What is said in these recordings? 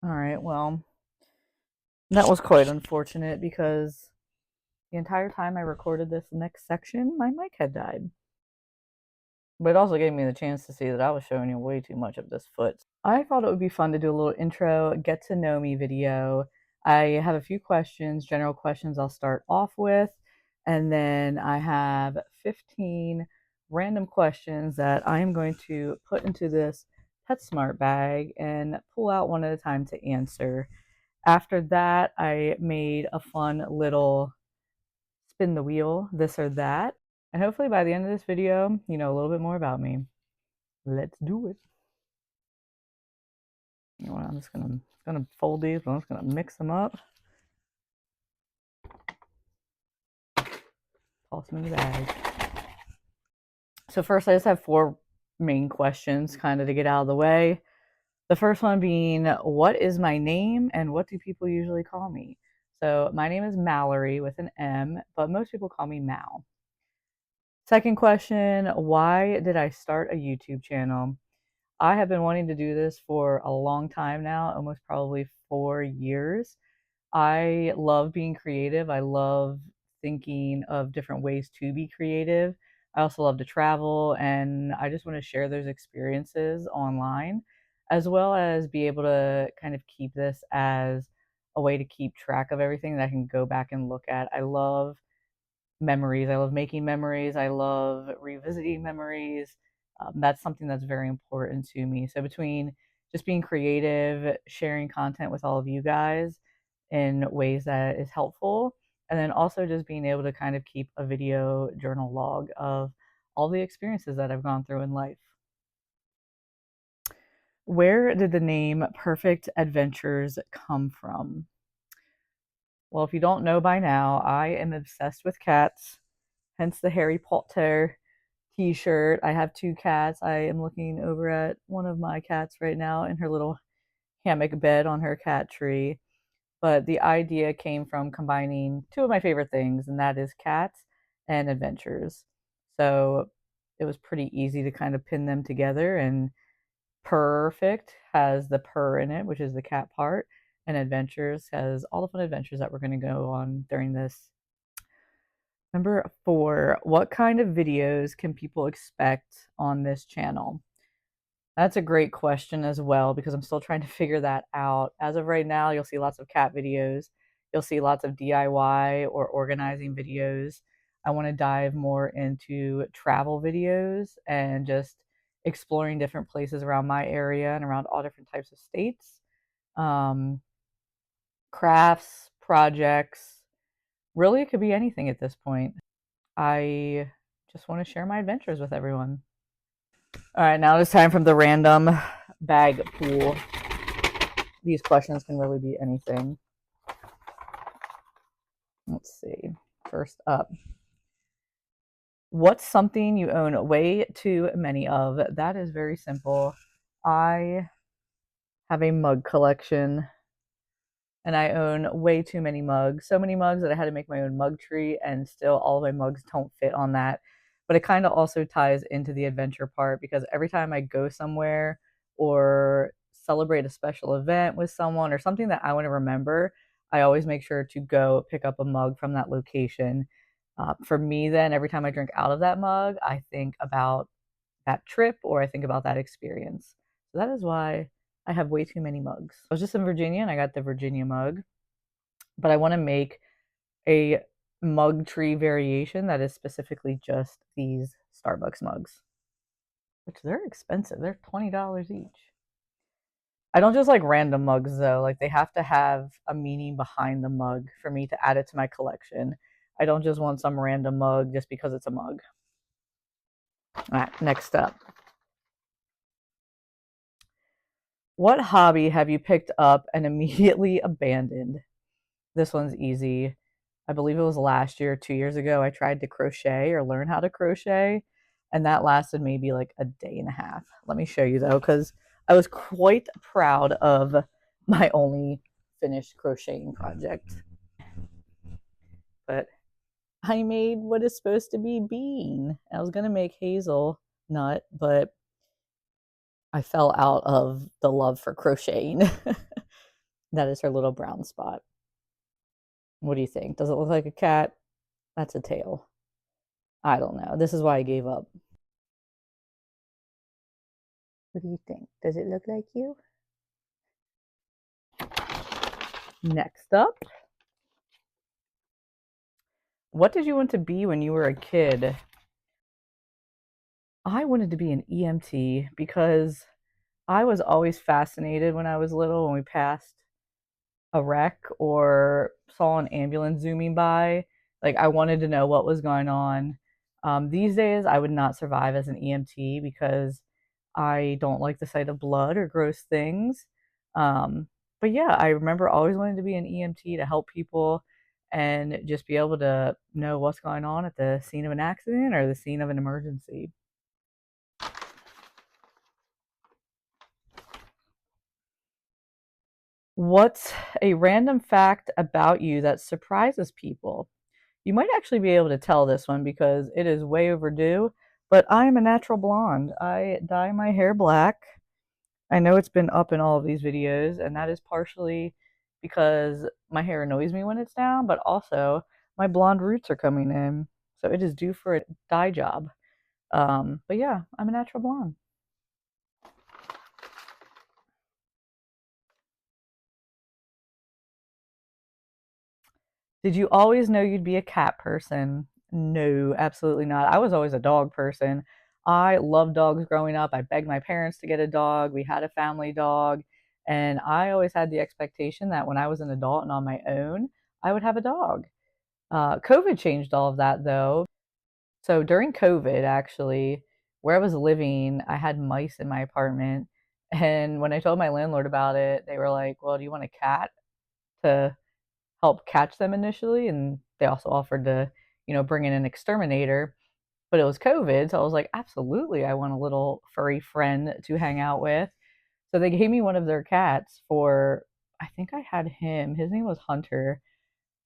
All right, well, that was quite unfortunate because the entire time I recorded this next section, my mic had died. But it also gave me the chance to see that I was showing you way too much of this foot. I thought it would be fun to do a little intro, get to know me video. I have a few questions, general questions I'll start off with, and then I have 15 random questions that I am going to put into this PetSmart bag and pull out one at a time to answer. After that, I made a fun little spin the wheel, this or that. And hopefully by the end of this video, you know a little bit more about me. Let's do it. You know what, I'm just gonna fold these, but I'm just gonna mix them up, toss them in the bag. So first I just have four main questions kind of to get out of the way. The first one being, what is my name and what do people usually call me? So my name is Mallory with an M, but most people call me Mal. Second question, why did I start a YouTube channel? I have been wanting to do this for a long time now, almost probably 4 years. I love being creative. I love thinking of different ways to be creative. I also love to travel, and I just want to share those experiences online, as well as be able to kind of keep this as a way to keep track of everything that I can go back and look at. I love memories. I love making memories. I love revisiting memories. That's something that's very important to me. So between just being creative, sharing content with all of you guys in ways that is helpful, and then also just being able to kind of keep a video journal log of all the experiences that I've gone through in life. Where did the name Perfect Adventures come from? Well, if you don't know by now, I am obsessed with cats, hence the Harry Potter t-shirt. I have two cats. I am looking over at one of my cats right now in her little hammock bed on her cat tree. But the idea came from combining two of my favorite things, and that is cats and adventures. So it was pretty easy to kind of pin them together. And Perfect has the purr in it, which is the cat part, and adventures has all the fun adventures that we're going to go on during this. Number four, what kind of videos can people expect on this channel? That's a great question as well because I'm still trying to figure that out. As of right now, you'll see lots of cat videos. You'll see lots of DIY or organizing videos. I want to dive more into travel videos and just exploring different places around my area and around all different types of states. Um, Crafts, projects, really, it could be anything at this point. I just want to share my adventures with everyone. All right, now it's time for the random bag pool. These questions can really be anything. Let's see. First up, what's something you own way too many of? That is very simple. I have a mug collection and I own way too many mugs. So many mugs that I had to make my own mug tree, and still all of my mugs don't fit on that. But it kind of also ties into the adventure part because every time I go somewhere or celebrate a special event with someone or something that I want to remember, I always make sure to go pick up a mug from that location. For me, then, every time I drink out of that mug, I think about that trip or I think about that experience. So that is why I have way too many mugs. I was just in Virginia and I got the Virginia mug, but I want to make a mug tree variation that is specifically just these Starbucks mugs, which they're expensive. They're $20 each. I don't just like random mugs though. Like they have to have a meaning behind the mug for me to add it to my collection. I don't just want some random mug just because it's a mug. All right, next up. What hobby have you picked up and immediately abandoned? This one's easy. I believe it was last year, 2 years ago. I tried to crochet or learn how to crochet, and that lasted maybe like a day and a half. Let me show you though, because I was quite proud of my only finished crocheting project. But I made what is supposed to be bean. I was gonna make hazelnut, but I fell out of the love for crocheting. That is her little brown spot. What do you think? Does it look like a cat? That's a tail. I don't know. This is why I gave up. What do you think? Does it look like you? Next up, what did you want to be when you were a kid? I wanted to be an EMT because I was always fascinated when I was little when we passed a wreck or saw an ambulance zooming by. Like, I wanted to know what was going on. These days, I would not survive as an EMT because I don't like the sight of blood or gross things. But yeah, I remember always wanting to be an EMT to help people and just be able to know what's going on at the scene of an accident or the scene of an emergency. What's a random fact about you that surprises people? You might actually be able to tell this one because it is way overdue, but I am a natural blonde. I dye my hair black. I know it's been up in all of these videos, and that is partially because my hair annoys me when it's down, but also my blonde roots are coming in. So it is due for a dye job. But yeah, I'm a natural blonde. Did you always know you'd be a cat person? No, absolutely not. I was always a dog person. I loved dogs growing up. I begged my parents to get a dog. We had a family dog. And I always had the expectation that when I was an adult and on my own, I would have a dog. COVID changed all of that though. So during COVID, actually, where I was living, I had mice in my apartment. And when I told my landlord about it, they were like, well, do you want a cat to help catch them initially, and they also offered to, bring in an exterminator. But it was COVID, so I was like, absolutely, I want a little furry friend to hang out with. So they gave me one of their cats for, I think I had him. His name was Hunter.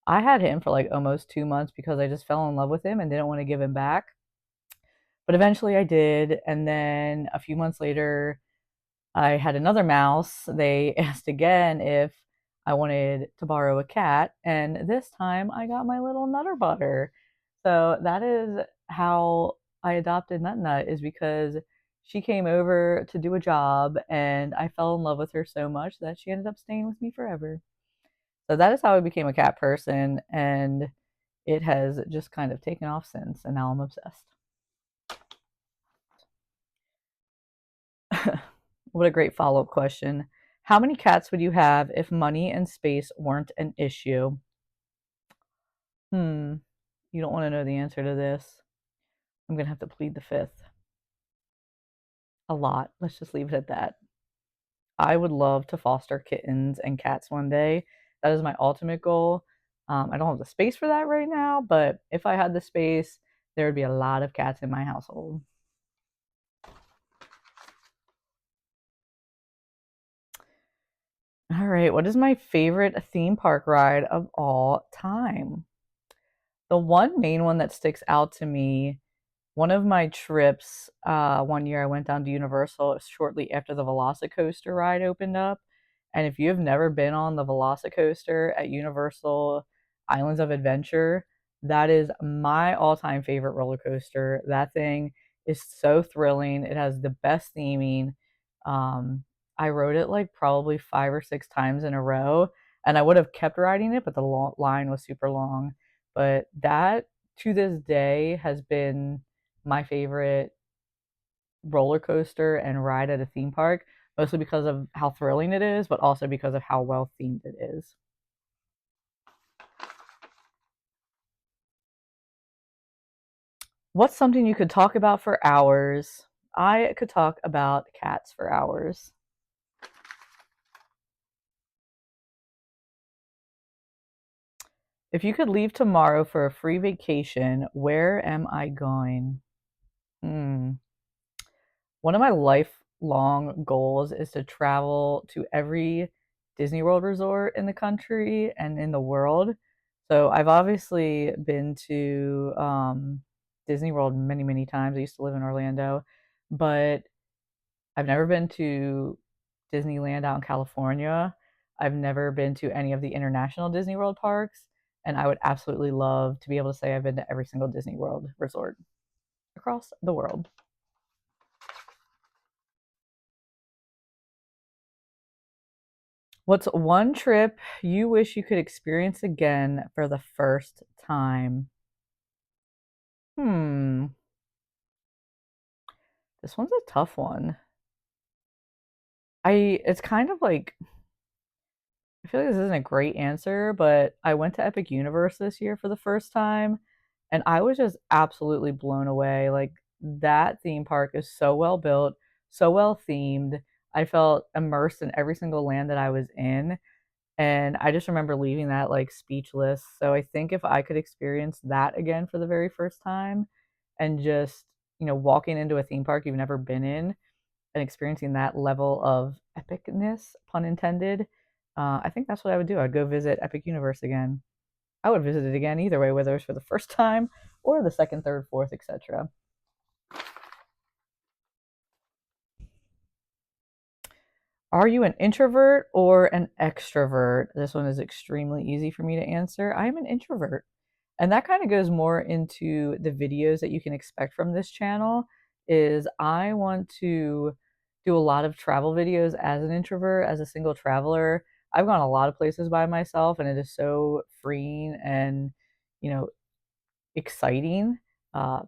I had him for like almost 2 months because I just fell in love with him and didn't want to give him back. But eventually I did, and then a few months later, I had another mouse. They asked again if I wanted to borrow a cat, and this time I got my little Nutter Butter. So that is how I adopted Nut Nut, is because she came over to do a job, and I fell in love with her so much that she ended up staying with me forever. So that is how I became a cat person, and it has just kind of taken off since, and now I'm obsessed. What a great follow up question. How many cats would you have if money and space weren't an issue? Hmm. You don't want to know the answer to this. I'm going to have to plead the fifth. A lot. Let's just leave it at that. I would love to foster kittens and cats one day. That is my ultimate goal. I don't have the space for that right now, but if I had the space, there would be a lot of cats in my household. All right, what is my favorite theme park ride of all time? The one main one that sticks out to me, one of my trips, one year I went down to Universal shortly after the Velocicoaster ride opened up. And if you have never been on the Velocicoaster at Universal Islands of Adventure, that is my all-time favorite roller coaster. That thing is so thrilling. It has the best theming. Um, I rode it like probably 5 or 6 times in a row, and I would have kept riding it, but the line was super long. But that to this day has been my favorite roller coaster and ride at a theme park, mostly because of how thrilling it is, but also because of how well themed it is. What's something you could talk about for hours? I could talk about cats for hours. If you could leave tomorrow for a free vacation, where am I going? Hmm. One of my lifelong goals is to travel to every Disney World resort in the country and in the world. So I've obviously been to Disney World many, many times. I used to live in Orlando, but I've never been to Disneyland out in California. I've never been to any of the international Disney World parks, and I would absolutely love to be able to say I've been to every single Disney World resort across the world. What's one trip you wish you could experience again for the first time? Hmm, this one's a tough one. It's kind of like, I feel like this isn't a great answer, but I went to Epic Universe this year for the first time, and I was just absolutely blown away. Like, that theme park is so well built, so well themed. I felt immersed in every single land that I was in, and I just remember leaving that like speechless. So I think if I could experience that again for the very first time and just, walking into a theme park you've never been in and experiencing that level of epicness, pun intended, I think that's what I would do. I'd go visit Epic Universe again. I would visit it again either way, whether it's for the first time or the second, third, fourth, etc. Are you an introvert or an extrovert? This one is extremely easy for me to answer. I am an introvert. And that kind of goes more into the videos that you can expect from this channel is I want to do a lot of travel videos as an introvert, as a single traveler. I've gone a lot of places by myself and it is so freeing and, you know, exciting. Uh,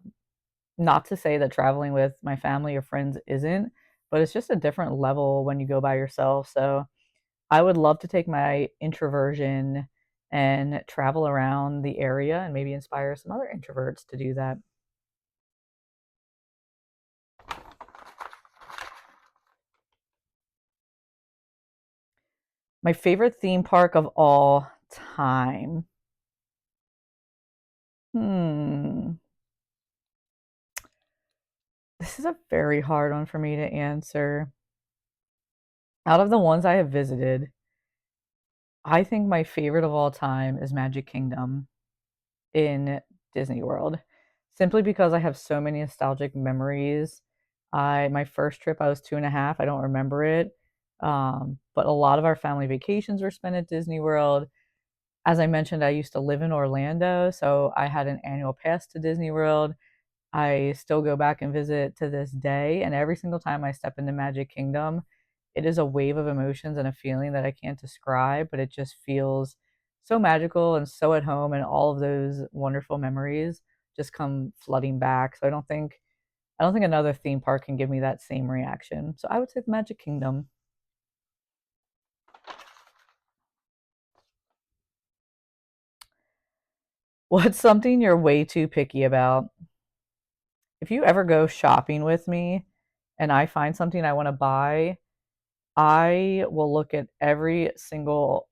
Not to say that traveling with my family or friends isn't, but it's just a different level when you go by yourself. So I would love to take my introversion and travel around the area and maybe inspire some other introverts to do that. My favorite theme park of all time. Hmm. This is a very hard one for me to answer. Out of the ones I have visited, I think my favorite of all time is Magic Kingdom in Disney World, simply because I have so many nostalgic memories. I My first trip I was 2.5. I don't remember it, but a lot of our family vacations were spent at Disney World. As I mentioned, I used to live in Orlando, so I had an annual pass to Disney World. I still go back and visit to this day, and every single time I step into Magic Kingdom, it is a wave of emotions and a feeling that I can't describe, but it just feels so magical and so at home, and all of those wonderful memories just come flooding back. So I don't think another theme park can give me that same reaction. So I would say the Magic Kingdom. What's something you're way too picky about? If you ever go shopping with me and I find something I want to buy, I will look at every single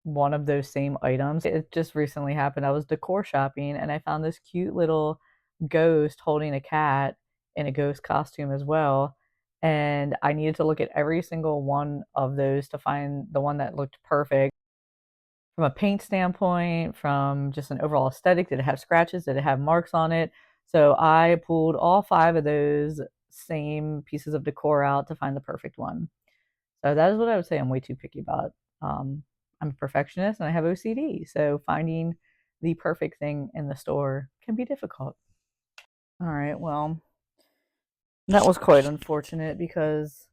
one of those same items. It just recently happened. I was decor shopping and I found this cute little ghost holding a cat in a ghost costume as well. And I needed to look at every single one of those to find the one that looked perfect from a paint standpoint, from just an overall aesthetic. Did it have scratches? Did it have marks on it? So I pulled all five of those same pieces of decor out to find the perfect one. So that is what I would say I'm way too picky about. I'm a perfectionist and I have OCD. So finding the perfect thing in the store can be difficult. All right, well, that was quite unfortunate because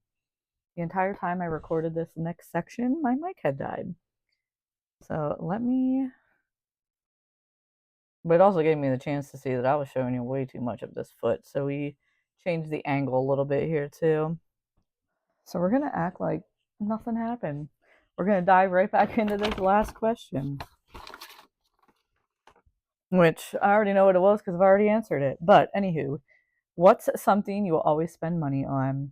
the entire time I recorded this next section, my mic had died. So but it also gave me the chance to see that I was showing you way too much of this foot. So we changed the angle a little bit here too. So we're going to act like nothing happened. We're going to dive right back into this last question, which I already know what it was because I've already answered it. But anywho, what's something you will always spend money on?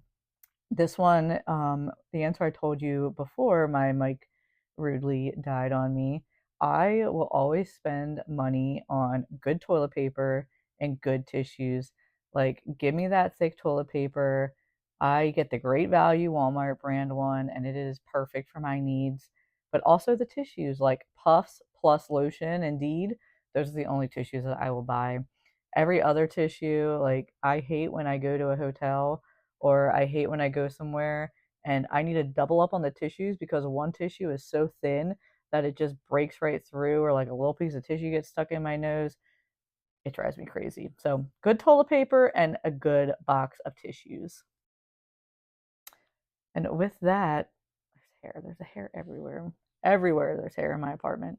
This one, the answer I told you before my mic rudely died on me. I will always spend money on good toilet paper and good tissues. Like, give me that thick toilet paper. I get the great value Walmart brand one, and it is perfect for my needs. But also the tissues, like Puffs plus lotion, Indeed, those are the only tissues that I will buy. Every other tissue, like, I hate when I go to a hotel or I hate when I go somewhere and I need to double up on the tissues because one tissue is so thin that it just breaks right through, or like a little piece of tissue gets stuck in my nose. It drives me crazy. So, good toilet paper and a good box of tissues. And with that, there's hair. There's a hair everywhere. Everywhere there's hair in my apartment.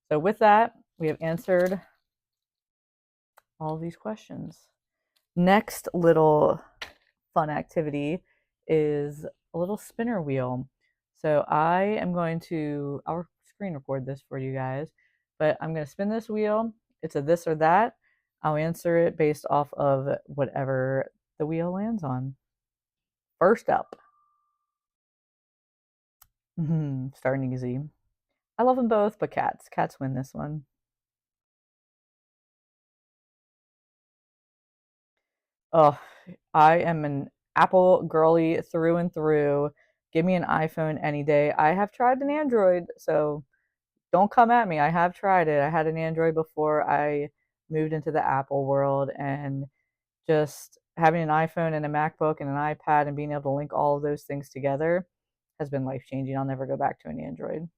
So, with that, we have answered all of these questions. Next little fun activity is a little spinner wheel. So I am going to, I'll screen record this for you guys, but I'm going to spin this wheel. It's a this or that. I'll answer it based off of whatever the wheel lands on. First up, starting easy. I love them both, but cats. Cats win this one. Oh, I am an Apple girly through and through. Give me an iPhone any day. I have tried an Android, so don't come at me. I have tried it. I had an Android before I moved into the Apple world, and just having an iPhone and a MacBook and an iPad and being able to link all of those things together has been life changing. I'll never go back to an Android.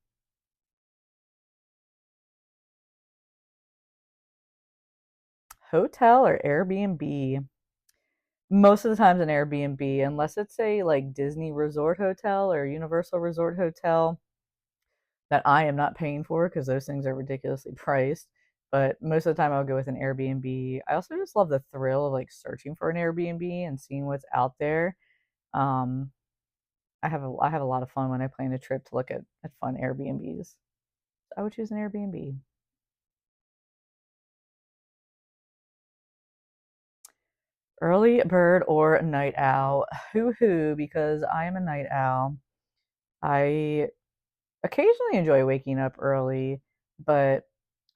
Hotel or Airbnb? Most of the times an Airbnb, unless it's a like Disney resort hotel or Universal resort hotel that I am not paying for because those things are ridiculously priced. But most of the time, I'll go with an Airbnb. I also just love the thrill of like searching for an Airbnb and seeing what's out there. Um, I have a lot of fun when I plan a trip to look at fun Airbnbs. I would choose an Airbnb. Early bird or night owl? Hoo hoo, because I am a night owl. I occasionally enjoy waking up early, but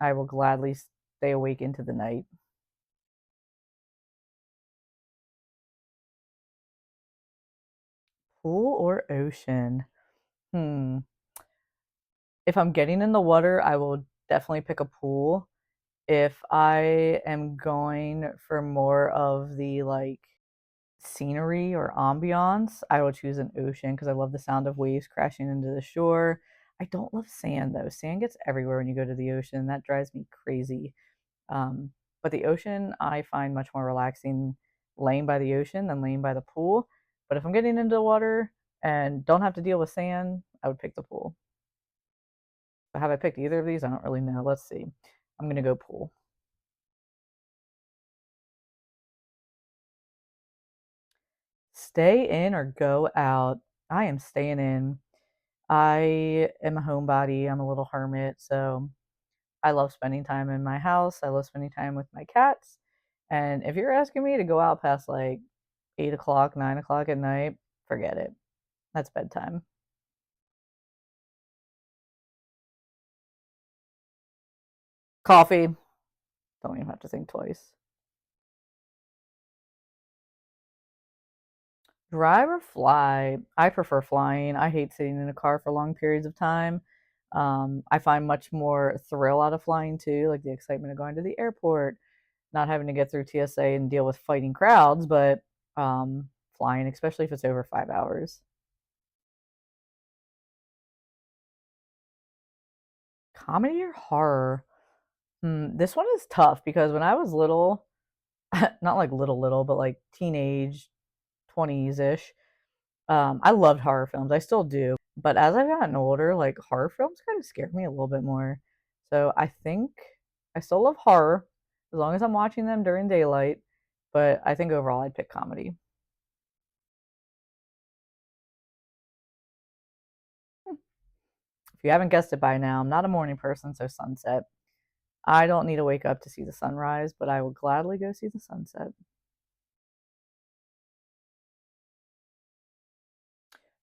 I will gladly stay awake into the night. Pool or ocean? Hmm. If I'm getting in the water, I will definitely pick a pool. If I am going for more of the like scenery or ambiance, I will choose an ocean because I love the sound of waves crashing into the shore. I don't love sand though. Sand gets everywhere when you go to the ocean. That drives me crazy. Um, but the ocean I find much more relaxing laying by the ocean than laying by the pool. But if I'm getting into the water and don't have to deal with sand, I would pick the pool. But have I picked either of these? I don't really know. Let's see. I'm gonna go pool. Stay in or go out? I am staying in. I am a homebody. I'm a little hermit, so I love spending time in my house. I love spending time with my cats. And if you're asking me to go out past like 8 o'clock, 9 o'clock at night, forget it. That's bedtime. Coffee. Don't even have to think twice. Drive or fly? I prefer flying. I hate sitting in a car for long periods of time. I find much more thrill out of flying too, like the excitement of going to the airport, not having to get through TSA and deal with fighting crowds, but flying, especially if it's over 5 hours. Comedy or horror? This one is tough because when I was little, not like little, but like teenage, 20s ish, I loved horror films. I still do. But as I've gotten older, like horror films kind of scare me a little bit more. So I think I still love horror as long as I'm watching them during daylight. But I think overall I'd pick comedy. If you haven't guessed it by now, I'm not a morning person, so sunset. I don't need to wake up to see the sunrise, but I will gladly go see the sunset.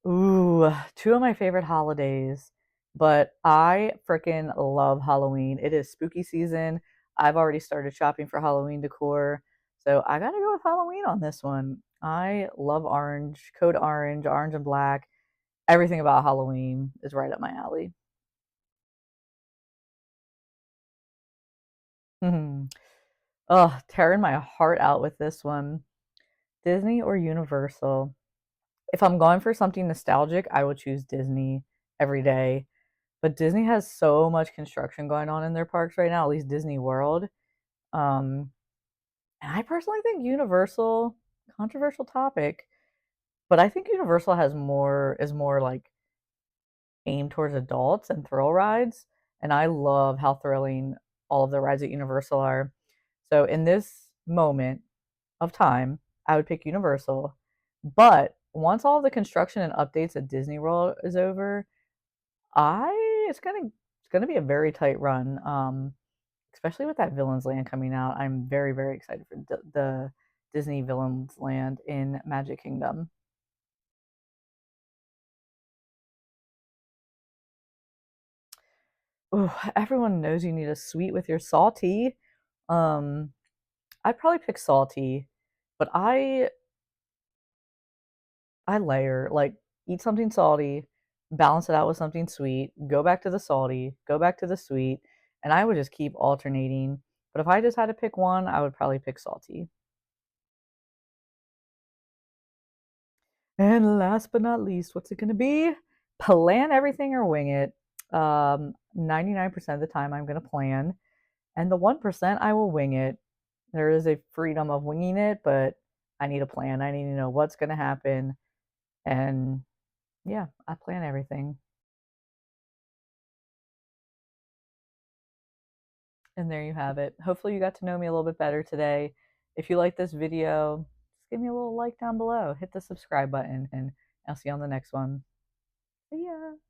Ooh, two of my favorite holidays, but I freaking love Halloween. It is spooky season. I've already started shopping for Halloween decor, so I gotta go with Halloween on this one. I love orange, code orange, orange and black. Everything about Halloween is right up my alley. Oh, tearing my heart out with this one. Disney or Universal? If I'm going for something nostalgic, I would choose Disney every day. But Disney has so much construction going on in their parks right now, at least Disney World. Um, and I personally think Universal, controversial topic, but I think Universal has more is more like aimed towards adults and thrill rides. And I love how thrilling all of the rides at Universal are. So in this moment of time, I would pick Universal. But once all the construction and updates at Disney World is over, it's gonna be a very tight run. Especially with that Villains Land coming out, I'm very very excited for the Disney Villains Land in Magic Kingdom. Ooh, everyone knows you need a sweet with your salty. Um, I'd probably pick salty, but I layer like eat something salty, balance it out with something sweet, go back to the salty, go back to the sweet, and I would just keep alternating. But if I just had to pick one, I would probably pick salty. And last but not least, what's it going to be? Plan everything or wing it. 99% of the time, I'm going to plan. And the 1%, I will wing it. There is a freedom of winging it, but I need a plan. I need to know what's going to happen. And yeah, I plan everything. And there you have it. Hopefully, you got to know me a little bit better today. If you like this video, just give me a little like down below. Hit the subscribe button, and I'll see you on the next one. See ya.